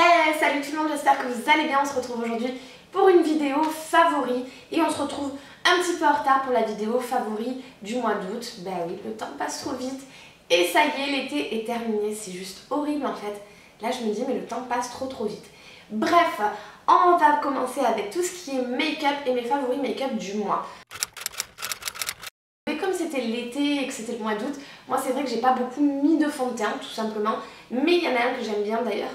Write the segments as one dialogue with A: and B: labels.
A: Hey, salut tout le monde, j'espère que vous allez bien. On se retrouve aujourd'hui pour une vidéo favori et on se retrouve un petit peu en retard pour la vidéo favori du mois d'août. Ben oui, le temps passe trop vite et ça y est, l'été est terminé. C'est juste horrible en fait. Là je me dis mais le temps passe trop vite. Bref, on va commencer avec tout ce qui est make-up et mes favoris make-up du mois. Et comme c'était l'été et que c'était le mois d'août, moi c'est vrai que j'ai pas beaucoup mis de fond de teint tout simplement, mais il y en a un que j'aime bien d'ailleurs.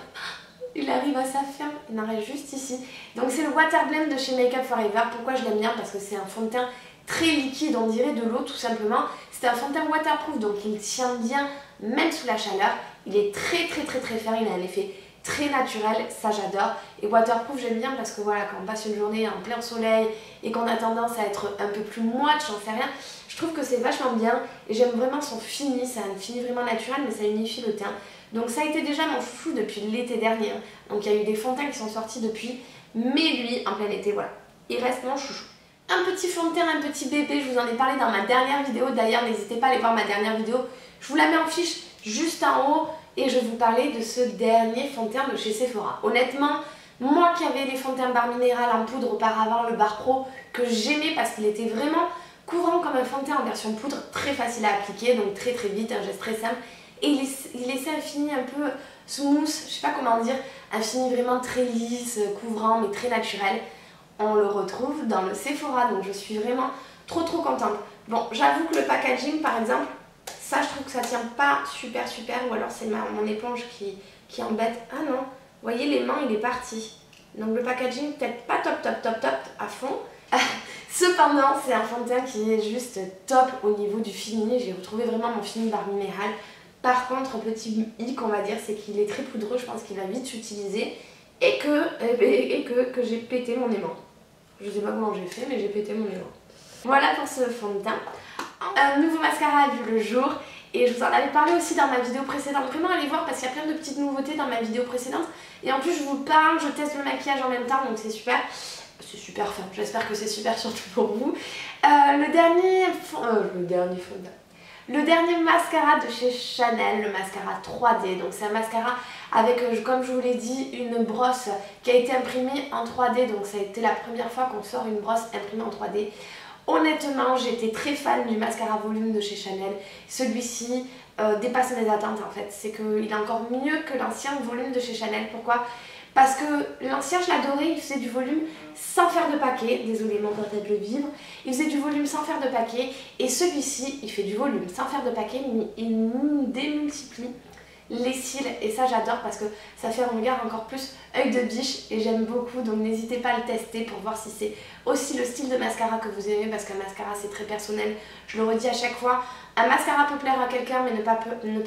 A: Il arrive à sa fin, il en reste juste ici. Donc c'est le Water Blend de chez Make Up For Ever. Pourquoi je l'aime bien? Parce que c'est un fond de teint très liquide, on dirait de l'eau tout simplement. C'est un fond de teint waterproof, donc il tient bien même sous la chaleur. Il est très fin, il a un effet très naturel, ça j'adore. Et waterproof j'aime bien parce que voilà, quand on passe une journée en plein soleil et qu'on a tendance à être un peu plus moite, j'en sais rien, je trouve que c'est vachement bien et j'aime vraiment son fini, c'est un fini vraiment naturel mais ça unifie le teint. Donc ça a été déjà mon chouchou depuis l'été dernier. Donc il y a eu des fonds de teint qui sont sortis depuis, mais lui en plein été, voilà, il reste mon chouchou. Un petit fond de teint, un petit bébé, je vous en ai parlé dans ma dernière vidéo, d'ailleurs n'hésitez pas à aller voir ma dernière vidéo, je vous la mets en fiche juste en haut et je vais vous parler de ce dernier fond de teint de chez Sephora. Honnêtement, moi qui avais les fonds de teint Bar Minéral en poudre auparavant, le Bar Pro, que j'aimais parce qu'il était vraiment courant comme un fond de teint en version poudre, très facile à appliquer, donc très vite, un geste très simple. Et il laissait un fini un peu smooth, je sais pas comment dire, un fini vraiment très lisse, couvrant mais très naturel. On le retrouve dans le Sephora, donc je suis vraiment trop contente. Bon, j'avoue que le packaging par exemple, ça je trouve que ça tient pas super, ou alors c'est mon éponge qui embête. Ah non, vous voyez l'aimant il est parti. Donc le packaging peut-être pas top à fond. Cependant c'est un fond de teint qui est juste top au niveau du fini, j'ai retrouvé vraiment mon fini Bar Minéral. Par contre, petit hic on va dire, c'est qu'il est très poudreux, je pense qu'il va vite s'utiliser et que j'ai pété mon aimant. Je sais pas comment j'ai fait mais j'ai pété mon aimant. Voilà pour ce fond de teint. Un nouveau mascara a vu le jour et je vous en avais parlé aussi dans ma vidéo précédente. Vraiment allez voir parce qu'il y a plein de petites nouveautés dans ma vidéo précédente. Et en plus je vous parle, je teste le maquillage en même temps donc c'est super. C'est super fin, j'espère que c'est super surtout pour vous. Le dernier fond de teint. Le dernier mascara de chez Chanel, le mascara 3D. Donc c'est un mascara avec, comme je vous l'ai dit, une brosse qui a été imprimée en 3D. Donc ça a été la première fois qu'on sort une brosse imprimée en 3D. Honnêtement, j'étais très fan du mascara volume de chez Chanel. Celui-ci dépasse mes attentes en fait. C'est qu'il est encore mieux que l'ancien volume de chez Chanel. Pourquoi ? Parce que l'ancien, je l'adorais, il faisait du volume sans faire de paquet. Désolée, mon tête le vivre. Il faisait du volume sans faire de paquet. Et celui-ci, il fait du volume sans faire de paquet, mais il démultiplie les cils. Et ça, j'adore parce que ça fait un regard encore plus œil de biche. Et j'aime beaucoup, donc n'hésitez pas à le tester pour voir si c'est aussi le style de mascara que vous aimez. Parce qu'un mascara, c'est très personnel. Je le redis à chaque fois. Un mascara peut plaire à quelqu'un, mais ne pas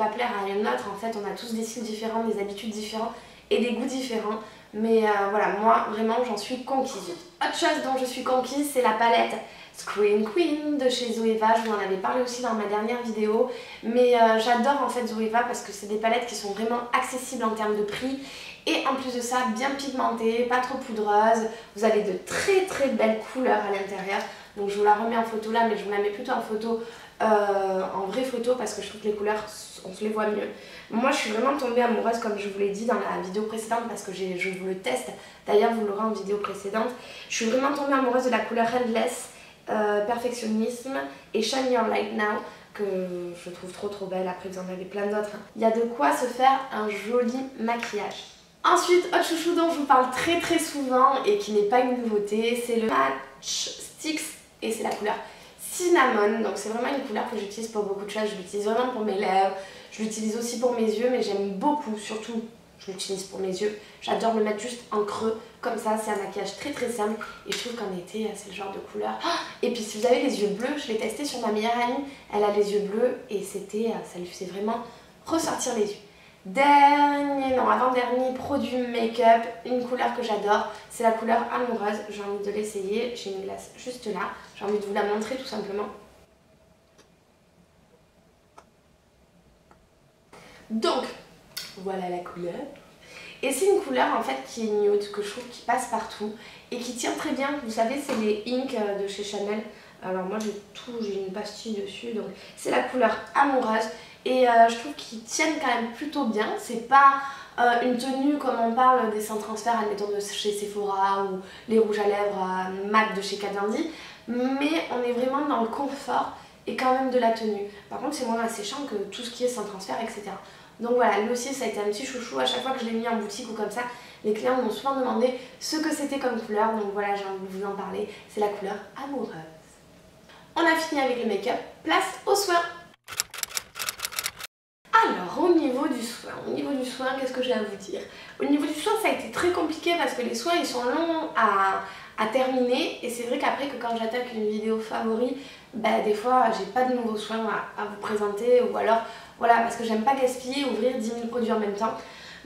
A: plaire à un autre. En fait, on a tous des styles différents, des habitudes différentes et des goûts différents, mais voilà, moi vraiment j'en suis conquise. Autre chose dont je suis conquise, c'est la palette Scream Queen de chez Zoeva. Je vous en avais parlé aussi dans ma dernière vidéo, mais j'adore en fait Zoeva parce que c'est des palettes qui sont vraiment accessibles en termes de prix et en plus de ça bien pigmentées, pas trop poudreuses. Vous avez de très belles couleurs à l'intérieur, donc je vous la remets en photo là, mais je vous la mets plutôt en photo en vraie photo parce que je trouve que les couleurs on se les voit mieux. Moi je suis vraiment tombée amoureuse comme je vous l'ai dit dans la vidéo précédente parce que je vous le teste, d'ailleurs vous l'aurez en vidéo précédente. Je suis vraiment tombée amoureuse de la couleur Endless, Perfectionnisme et Shine Your Light Now que je trouve trop belle. Après vous en avez plein d'autres. Il y a de quoi se faire un joli maquillage. Ensuite, autre chouchou dont je vous parle très souvent et qui n'est pas une nouveauté, c'est le Match Stix et c'est la couleur Cinnamon. Donc c'est vraiment une couleur que j'utilise pour beaucoup de choses. Je l'utilise vraiment pour mes lèvres, je l'utilise aussi pour mes yeux, mais j'aime beaucoup, surtout je l'utilise pour mes yeux. J'adore le mettre juste en creux comme ça, c'est un maquillage très simple et je trouve qu'en été c'est le genre de couleur. Et puis si vous avez les yeux bleus, je l'ai testé sur ma meilleure amie, elle a les yeux bleus et ça lui faisait vraiment ressortir les yeux. Avant-dernier produit make-up, une couleur que j'adore, c'est la couleur Amoureuse. J'ai envie de l'essayer, j'ai une glace juste là, j'ai envie de vous la montrer tout simplement. Donc, voilà la couleur. Et c'est une couleur en fait qui est nude, que je trouve qui passe partout et qui tient très bien. Vous savez, c'est les Ink de chez Chanel. Alors moi j'ai une pastille dessus, donc c'est la couleur Amoureuse. Et je trouve qu'ils tiennent quand même plutôt bien. C'est pas une tenue comme on parle des sans transfert, admettons de chez Sephora ou les rouges à lèvres MAC de chez Kat Von D, mais on est vraiment dans le confort et quand même de la tenue. Par contre c'est moins asséchant que tout ce qui est sans transfert, etc. Donc voilà, lui aussi ça a été un petit chouchou. À chaque fois que je l'ai mis en boutique ou comme ça, les clients m'ont souvent demandé ce que c'était comme couleur, donc voilà, j'ai envie de vous en parler, c'est la couleur amoureuse. On a fini avec le make-up, place aux soins. Alors au niveau du soin, qu'est-ce que j'ai à vous dire? Au niveau du soin, ça a été très compliqué parce que les soins ils sont longs à terminer, et c'est vrai qu'après que quand j'attaque une vidéo favori, bah, des fois j'ai pas de nouveaux soins à vous présenter, ou alors voilà, parce que j'aime pas gaspiller, ouvrir 10 000 produits en même temps.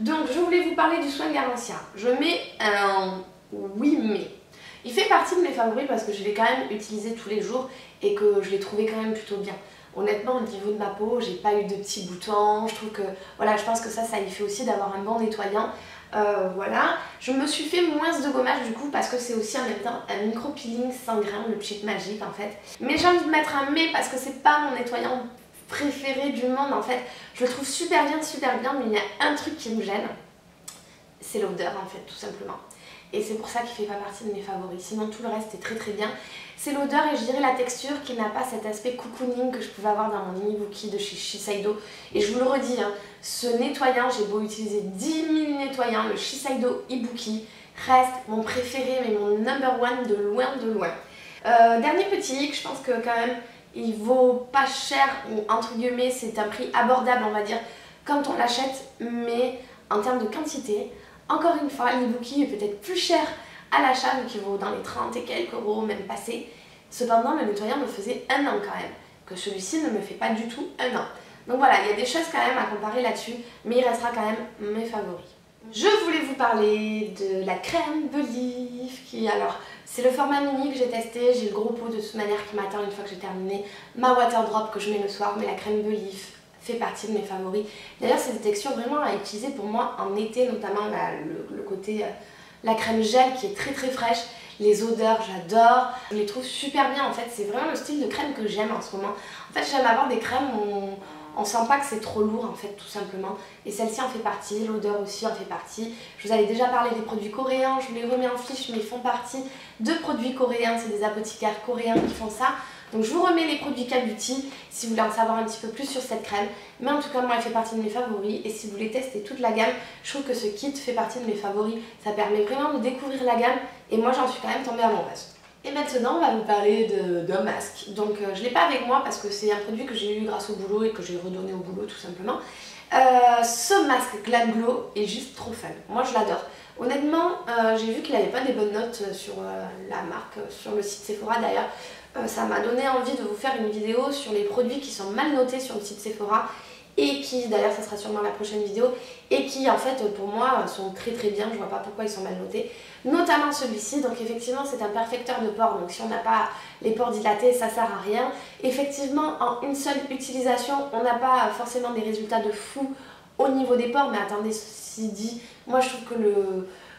A: Donc je voulais vous parler du soin Garancia. Je mets un oui mais. Il fait partie de mes favoris parce que je l'ai quand même utilisé tous les jours et que je l'ai trouvé quand même plutôt bien. Honnêtement, au niveau de ma peau, j'ai pas eu de petits boutons. Je trouve que, voilà, je pense que ça y fait aussi d'avoir un bon nettoyant. Voilà, je me suis fait moins de gommage du coup parce que c'est aussi en même temps un micro peeling sans grains, le cheat magique en fait. Mais j'ai envie de mettre un mais parce que c'est pas mon nettoyant préféré du monde en fait. Je le trouve super bien, mais il y a un truc qui me gêne, c'est l'odeur en fait, tout simplement. Et c'est pour ça qu'il fait pas partie de mes favoris. Sinon tout le reste est très bien. C'est l'odeur et je dirais la texture qui n'a pas cet aspect cocooning que je pouvais avoir dans mon Ibuki de chez Shiseido. Et je vous le redis, hein, ce nettoyant, j'ai beau utiliser 10 000 nettoyants, le Shiseido Ibuki reste mon préféré, mais mon number one de loin. Dernier petit hic, je pense que quand même il vaut pas cher, ou entre guillemets c'est un prix abordable on va dire quand on l'achète, mais en termes de quantité, encore une fois, l'Ibuki est peut-être plus cher à l'achat, donc il vaut dans les 30 et quelques euros, même passé. Cependant, le nettoyant me faisait 1 an quand même, que celui-ci ne me fait pas du tout 1 an. Donc voilà, il y a des choses quand même à comparer là-dessus, mais il restera quand même mes favoris. Je voulais vous parler de la crème Belif, qui alors, c'est le format mini que j'ai testé, j'ai le gros pot de toute manière qui m'attend une fois que j'ai terminé ma water drop que je mets le soir, mais la crème Belif fait partie de mes favoris. D'ailleurs c'est des textures vraiment à utiliser pour moi en été, notamment le côté la crème gel qui est très fraîche, les odeurs j'adore, je les trouve super bien en fait, c'est vraiment le style de crème que j'aime en ce moment. En fait j'aime avoir des crèmes où on sent pas que c'est trop lourd en fait tout simplement, et celle-ci en fait partie, l'odeur aussi en fait partie. Je vous avais déjà parlé des produits coréens, je vous les remets en fiche, mais ils font partie de produits coréens, c'est des apothicaires coréens qui font ça. Donc je vous remets les produits Kat Beauty si vous voulez en savoir un petit peu plus sur cette crème. Mais en tout cas moi elle fait partie de mes favoris, et si vous voulez tester toute la gamme, je trouve que ce kit fait partie de mes favoris. Ça permet vraiment de découvrir la gamme et moi j'en suis quand même tombée amoureuse. Et maintenant on va vous parler d'un masque. Donc je ne l'ai pas avec moi parce que c'est un produit que j'ai eu grâce au boulot et que j'ai redonné au boulot tout simplement. Ce masque Glam Glow est juste trop fun, moi je l'adore. Honnêtement j'ai vu qu'il n'avait pas des bonnes notes sur la marque, sur le site Sephora d'ailleurs. Ça m'a donné envie de vous faire une vidéo sur les produits qui sont mal notés sur le site Sephora et qui, d'ailleurs ça sera sûrement la prochaine vidéo, et qui en fait pour moi sont très bien, je vois pas pourquoi ils sont mal notés, notamment celui-ci. Donc effectivement c'est un perfecteur de pores, donc si on n'a pas les pores dilatés ça sert à rien. Effectivement en une seule utilisation on n'a pas forcément des résultats de fou au niveau des pores, mais attendez, ceci dit, moi je trouve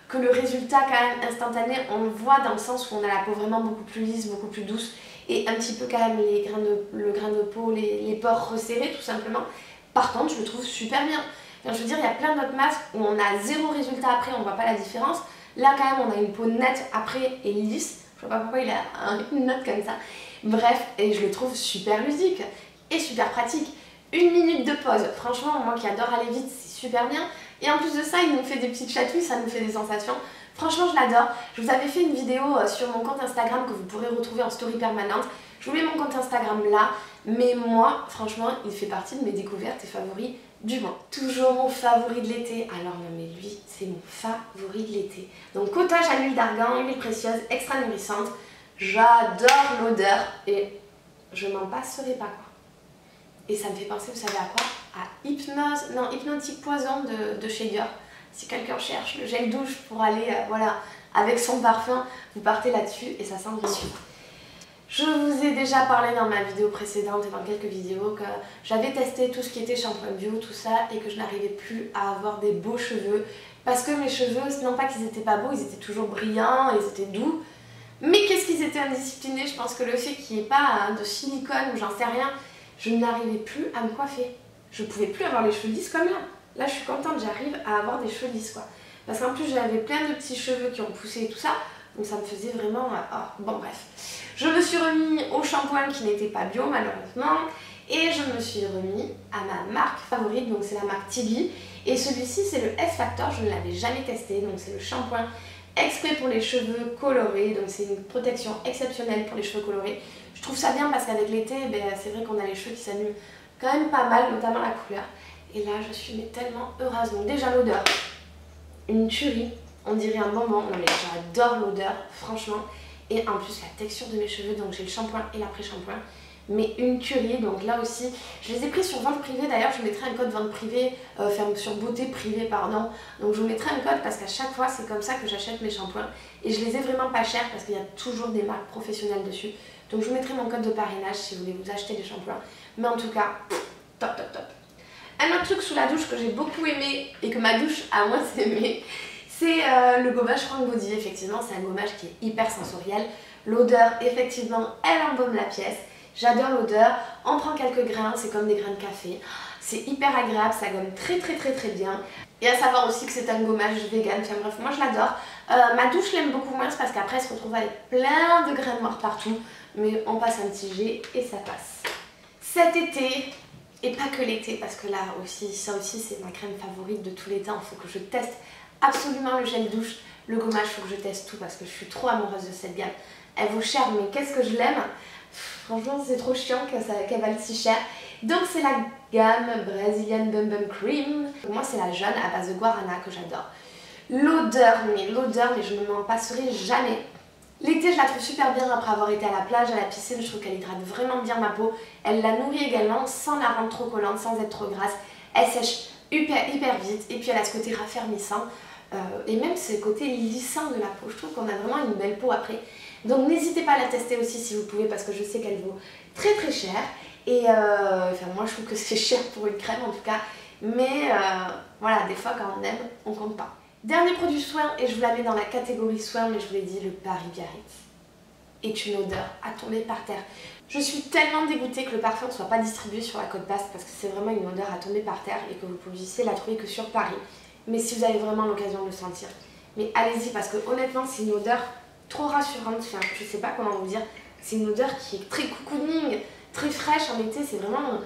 A: que le résultat quand même instantané, on le voit dans le sens où on a la peau vraiment beaucoup plus lisse, beaucoup plus douce, et un petit peu quand même le grain de peau, les pores resserrés tout simplement. Par contre je le trouve super bien. Enfin, je veux dire, il y a plein d'autres masques où on a zéro résultat après, on voit pas la différence. Là quand même on a une peau nette après et lisse, je vois pas pourquoi il a une note comme ça. Bref, et je le trouve super ludique et super pratique. 1 minute de pause, franchement moi qui adore aller vite c'est super bien. Et en plus de ça, il nous fait des petites chatouilles, ça nous fait des sensations. Franchement, je l'adore. Je vous avais fait une vidéo sur mon compte Instagram que vous pourrez retrouver en story permanente. Je vous mets mon compte Instagram là. Mais moi, franchement, il fait partie de mes découvertes et favoris du mois. Toujours mon favori de l'été. Alors non mais lui, c'est mon favori de l'été. Donc cottage à l'huile d'argan, huile précieuse, extra nourrissante. J'adore l'odeur et je m'en passerai pas quoi. Et ça me fait penser, vous savez à quoi? À Hypnotique Poison de chez Dior. Si quelqu'un cherche le gel douche pour aller voilà, avec son parfum, vous partez là-dessus et ça sent bien sûr. Je vous ai déjà parlé dans ma vidéo précédente et dans quelques vidéos que j'avais testé tout ce qui était shampoing bio, tout ça, et que je n'arrivais plus à avoir des beaux cheveux. Parce que mes cheveux, non pas qu'ils étaient pas beaux, ils étaient toujours brillants, ils étaient doux. Mais qu'est-ce qu'ils étaient indisciplinés? Je pense que le fait qu'il n'y ait pas de silicone ou j'en sais rien, je n'arrivais plus à me coiffer. Je pouvais plus avoir les cheveux lisses comme là. Là je suis contente, j'arrive à avoir des cheveux lisses quoi. Parce qu'en plus j'avais plein de petits cheveux qui ont poussé et tout ça. Donc ça me faisait vraiment... bon bref. Je me suis remis au shampoing qui n'était pas bio malheureusement. Et je me suis remis à ma marque favorite, donc c'est la marque Tiggy. Et celui-ci c'est le S-Factor, je ne l'avais jamais testé. Donc c'est le shampoing exprès pour les cheveux colorés. Donc c'est une protection exceptionnelle pour les cheveux colorés. Je trouve ça bien parce qu'avec l'été, c'est vrai qu'on a les cheveux qui s'animent quand même pas mal, notamment la couleur. Et là je suis tellement heureuse. Donc déjà l'odeur, une tuerie. On dirait un bonbon, non mais j'adore l'odeur, franchement. Et en plus la texture de mes cheveux, donc j'ai le shampoing et l'après-shampoing. Mais une tuerie, donc là aussi, je les ai pris sur vente privée, d'ailleurs je vous mettrai un code vente privée, sur beauté privée pardon. Donc je vous mettrai un code parce qu'à chaque fois c'est comme ça que j'achète mes shampoings. Et je les ai vraiment pas chers parce qu'il y a toujours des marques professionnelles dessus. Donc je vous mettrai mon code de parrainage si vous voulez vous acheter des shampoings. Mais en tout cas, top top top. Un autre truc sous la douche que j'ai beaucoup aimé et que ma douche a moins aimé, c'est le gommage Frank Body. Effectivement c'est un gommage qui est hyper sensoriel. L'odeur effectivement elle embaume la pièce. J'adore l'odeur, on prend quelques grains, c'est comme des grains de café. C'est hyper agréable, ça gomme très bien. Et à savoir aussi que c'est un gommage vegan, enfin bref, moi je l'adore. Ma douche l'aime beaucoup moins parce qu'après elle se retrouve avec plein de grains noirs partout. Mais on passe un petit jet et ça passe. Cet été, et pas que l'été, parce que là aussi, ça aussi c'est ma crème favorite de tous les temps. Il faut que je teste absolument le gel douche, le gommage, il faut que je teste tout parce que je suis trop amoureuse de cette gamme. Elle vaut cher, mais qu'est-ce que je l'aime. Franchement c'est trop chiant qu'elle vaille si cher. Donc c'est la gamme Brazilian Bum Bum Cream. Moi c'est la jaune à base de guarana que j'adore. L'odeur, mais je ne m'en passerai jamais. L'été je la trouve super bien après avoir été à la plage, à la piscine, je trouve qu'elle hydrate vraiment bien ma peau. Elle la nourrit également sans la rendre trop collante, sans être trop grasse. Elle sèche hyper vite et puis elle a ce côté raffermissant et même ce côté lissant de la peau. Je trouve qu'on a vraiment une belle peau après. Donc n'hésitez pas à la tester aussi si vous pouvez parce que je sais qu'elle vaut très cher. Et enfin moi je trouve que c'est cher pour une crème en tout cas. Mais voilà, des fois quand on aime, on compte pas. Dernier produit soin, et je vous la mets dans la catégorie soin, mais je vous l'ai dit, le Paris Biarritz est une odeur à tomber par terre. Je suis tellement dégoûtée que le parfum ne soit pas distribué sur la Côte Basque parce que c'est vraiment une odeur à tomber par terre et que vous puissiez la trouver que sur Paris. Mais si vous avez vraiment l'occasion de le sentir, mais allez-y parce que honnêtement c'est une odeur trop rassurante, enfin, je sais pas comment vous dire, c'est une odeur qui est très cocooning, très fraîche en été, c'est vraiment,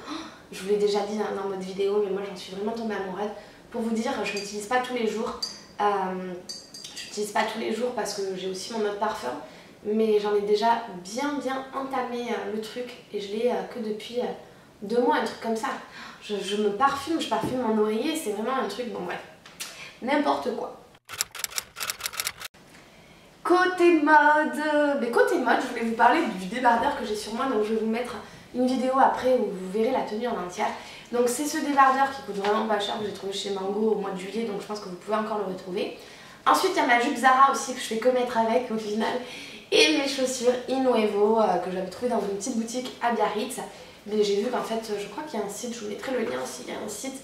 A: je vous l'ai déjà dit dans votre vidéo, mais moi j'en suis vraiment tombée amoureuse. Pour vous dire, je n'utilise pas tous les jours, parce que j'ai aussi mon autre parfum, mais j'en ai déjà bien entamé le truc et je l'ai que depuis 2 mois, un truc comme ça. Je me parfume, je parfume mon oreiller, c'est vraiment un truc, bon bref, n'importe quoi. Côté mode, je voulais vous parler du débardeur que j'ai sur moi, donc je vais vous mettre une vidéo après où vous verrez la tenue en entière. Donc c'est ce débardeur qui coûte vraiment pas cher que j'ai trouvé chez Mango au mois de juillet, donc je pense que vous pouvez encore le retrouver. Ensuite il y a ma jupe Zara aussi que je fais que mettre avec au final. Et mes chaussures Inuevo que j'avais trouvées dans une petite boutique à Biarritz. Mais j'ai vu qu'en fait, je crois qu'il y a un site, je vous mettrai le lien aussi, il y a un site.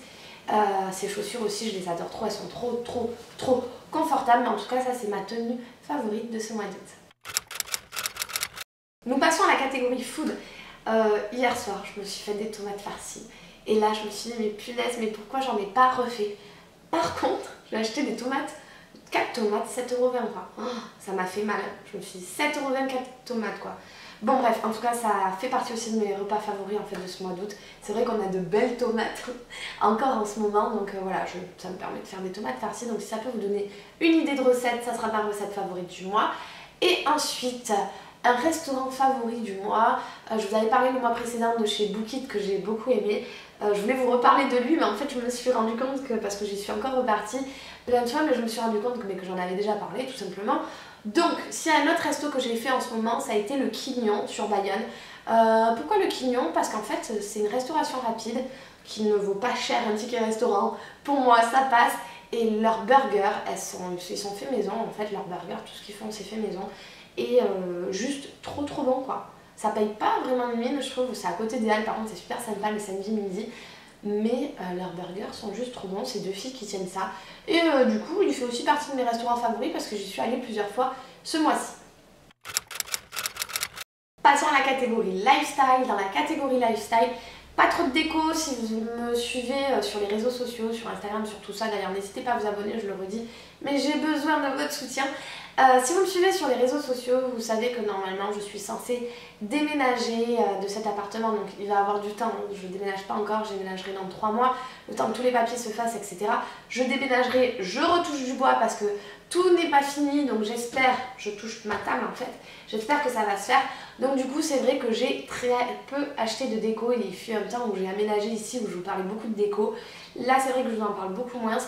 A: Ces chaussures aussi, je les adore trop, elles sont trop confortables. Mais en tout cas, ça c'est ma tenue favorite de ce mois d'août. Nous passons à la catégorie food. Hier soir, je me suis fait des tomates farcies. Et là, je me suis dit, mais punaise, mais pourquoi j'en ai pas refait? Par contre, j'ai acheté des tomates, 4 tomates, 7,20 € quoi. Oh, ça m'a fait mal. Je me suis dit, 7,24 € 4 tomates quoi. Bon bref, en tout cas, ça fait partie aussi de mes repas favoris en fait de ce mois d'août. C'est vrai qu'on a de belles tomates encore en ce moment. Donc voilà, ça me permet de faire des tomates farcies. Donc si ça peut vous donner une idée de recette, ça sera ma recette favorite du mois. Et ensuite... un restaurant favori du mois, je vous avais parlé le mois précédent de chez Bookit que j'ai beaucoup aimé. Je voulais vous reparler de lui mais en fait je me suis rendu compte que, parce que j'y suis encore repartie plein de fois, mais je me suis rendu compte que j'en avais déjà parlé tout simplement. Donc s'il y a un autre resto que j'ai fait en ce moment, ça a été le Quignon sur Bayonne. Pourquoi le Quignon? Parce qu'en fait c'est une restauration rapide qui ne vaut pas cher un ticket restaurant. Pour moi ça passe. Et leurs burgers, ils sont faits maison en fait, leurs burgers, tout ce qu'ils font c'est fait maison. Et juste trop bon quoi. Ça paye pas vraiment une mine, je trouve, c'est à côté des Halles, par contre c'est super sympa le samedi midi. Mais leurs burgers sont juste trop bons, c'est 2 filles qui tiennent ça. Et du coup il fait aussi partie de mes restaurants favoris parce que j'y suis allée plusieurs fois ce mois-ci. Passons à la catégorie lifestyle. Dans la catégorie lifestyle, Pas trop de déco. Si vous me suivez sur les réseaux sociaux, sur Instagram, sur tout ça, d'ailleurs n'hésitez pas à vous abonner, je le redis, mais j'ai besoin de votre soutien. Si vous me suivez sur les réseaux sociaux, vous savez que normalement je suis censée déménager de cet appartement, donc il va avoir du temps, je ne déménage pas encore, je déménagerai dans 3 mois, le temps que tous les papiers se fassent, etc. Je déménagerai, je retouche du bois parce que tout n'est pas fini, donc j'espère, je touche ma table en fait, j'espère que ça va se faire. Donc du coup c'est vrai que j'ai très peu acheté de déco, il fut un temps où j'ai aménagé ici, où je vous parlais beaucoup de déco. Là c'est vrai que je vous en parle beaucoup moins.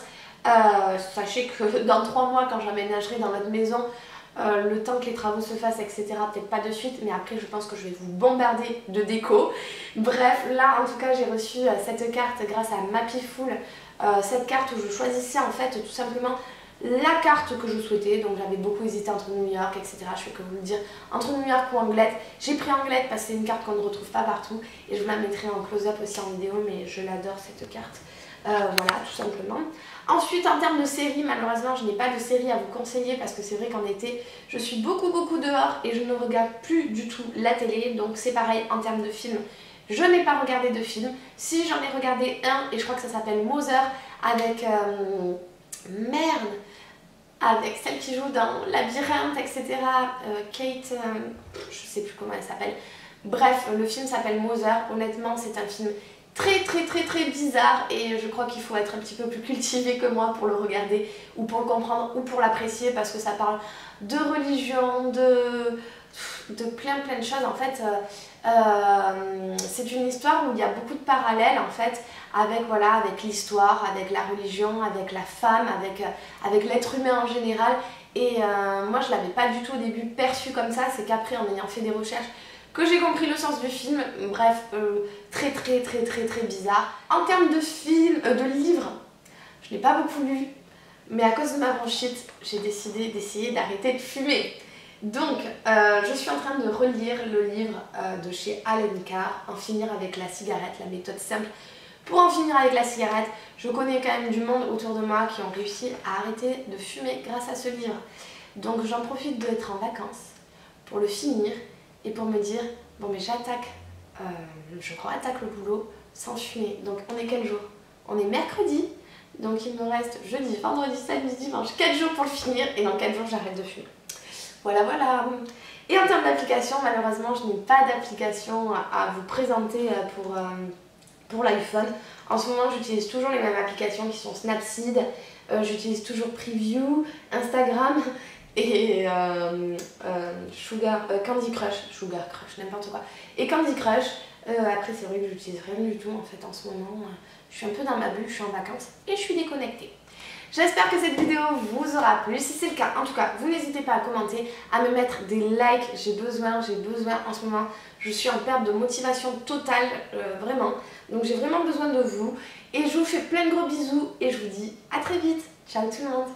A: Sachez que dans 3 mois quand j'aménagerai dans notre maison, le temps que les travaux se fassent, etc. Peut-être pas de suite, mais après je pense que je vais vous bombarder de déco. Bref, là en tout cas j'ai reçu cette carte grâce à Mapiful, cette carte où je choisissais en fait tout simplement la carte que je souhaitais. Donc j'avais beaucoup hésité entre New York, etc. Je vais que vous le dire, entre New York ou Anglette. J'ai pris Anglette parce que c'est une carte qu'on ne retrouve pas partout et je vous la mettrai en close-up aussi en vidéo, mais je l'adore cette carte. Voilà, tout simplement. Ensuite, en termes de série, malheureusement, je n'ai pas de série à vous conseiller parce que c'est vrai qu'en été, je suis beaucoup dehors et je ne regarde plus du tout la télé. Donc c'est pareil en termes de films. Je n'ai pas regardé de film. Si, j'en ai regardé un et je crois que ça s'appelle Mother avec... merde, avec celle qui joue dans Labyrinthe, etc. Kate... je sais plus comment elle s'appelle. Bref, le film s'appelle Mother. Honnêtement, c'est un film très bizarre et je crois qu'il faut être un petit peu plus cultivé que moi pour le regarder ou pour le comprendre ou pour l'apprécier parce que ça parle de religion, de plein de choses en fait. C'est une histoire où il y a beaucoup de parallèles en fait avec, voilà, avec l'histoire, avec la religion, avec la femme, avec l'être humain en général et moi je l'avais pas du tout au début perçu comme ça, c'est qu'après en ayant fait des recherches que j'ai compris le sens du film. Bref, très bizarre. En termes de film, de livres, je n'ai pas beaucoup lu, mais à cause de ma bronchite, j'ai décidé d'essayer d'arrêter de fumer. Donc, je suis en train de relire le livre de chez Allen Carr, En finir avec la cigarette, la méthode simple pour en finir avec la cigarette. Je connais quand même du monde autour de moi qui ont réussi à arrêter de fumer grâce à ce livre. Donc j'en profite d'être en vacances pour le finir et pour me dire, bon mais j'attaque, je crois attaque le boulot sans fumer. Donc on est quel jour? On est mercredi, donc il me reste jeudi, vendredi, samedi, dimanche, 4 jours pour le finir et dans 4 jours j'arrête de fumer. Voilà. Et en termes d'application, malheureusement je n'ai pas d'application à vous présenter pour l'iPhone. En ce moment j'utilise toujours les mêmes applications qui sont Snapseed, j'utilise toujours Preview, Instagram et Candy Crush, n'importe quoi. Et Candy Crush, après c'est vrai que j'utilise rien du tout en fait en ce moment. Je suis un peu dans ma bulle, je suis en vacances et je suis déconnectée. J'espère que cette vidéo vous aura plu. Si c'est le cas, en tout cas, vous n'hésitez pas à commenter, à me mettre des likes. J'ai besoin en ce moment. Je suis en perte de motivation totale, vraiment. Donc j'ai vraiment besoin de vous. Et je vous fais plein de gros bisous et je vous dis à très vite. Ciao tout le monde.